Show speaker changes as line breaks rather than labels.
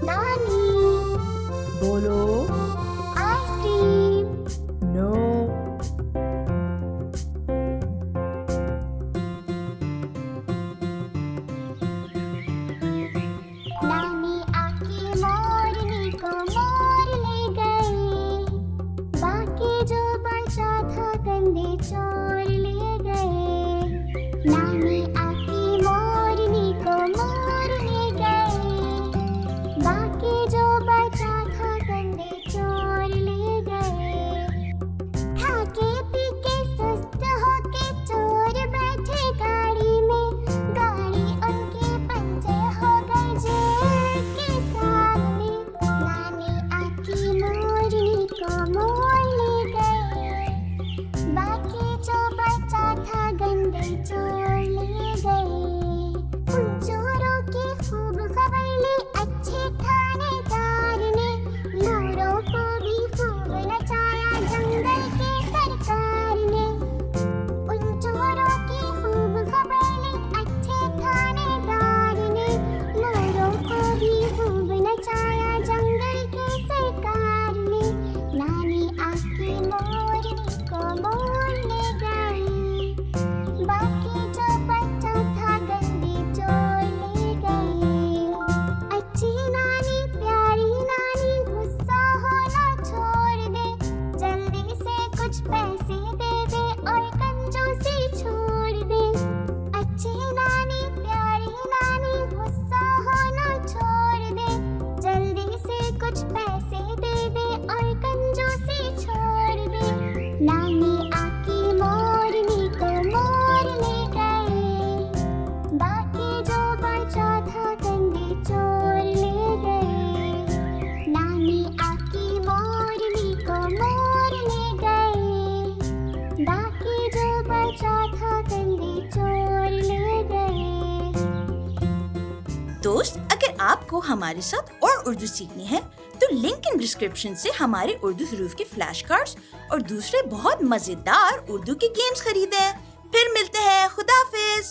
नानी।
बोलो।
Ice cream.
No.
नानी आके मोरनी को मोर ले गए, बाकी जो बचा था गंदे चोर ले गए। नानी आके मोरनी को मोर ले गए, बाकी जो बचा था गंदे चोर ले गए। खाके पी के सुस्त होके चोर बैठे गाड़ी में, गाड़ी उनके पंजे हो गए जेल के सामने। नानी आकी मोरनी को मोर ले गए, बाकी जो बचा था गंदे चोर ले गए। उन चोरों की खूब खबर ली अच्छे थानेदार ने, लोरों को भी खूब नचाया जंगल के सरकार ने। उन चोरों की खूब खबर ली अच्छे थानेदार ने, लोरों को भी खूब नचाया जंगल के सरकार ने। नानी आके मोरनी को मोर ले गए, बाकी जो बचा था गंदे चोर ले गए। अच्छी नानी प्यारी नानी गुस्सा होना छोड़ दे, जल्दी से कुछ पैसे दे दे और कंजूसी छोड़ दे। अच्छी नानी प्यारी नानी गुस्सा होना छोड़ दे, जल्दी से कुछ पैसे दे दे और कंजूसी छोड़ दे। नानी आकी मोरनी को मोर ले गए, बाकी जो बचा था गंदे चोर ले गए। नानी आकी मोरनी को मोर ले गए, बाकी जो बचा था गंदे चोर ले गए।
दोस्त, अगर आपको हमारे साथ और उर्दू सीखनी है तो लिंक इन डिस्क्रिप्शन से हमारे उर्दू हरूफ के फ्लैश कार्ड्स और दूसरे बहुत मजेदार उर्दू के गेम्स खरीदें। फिर मिलते हैं। खुदा हाफिज।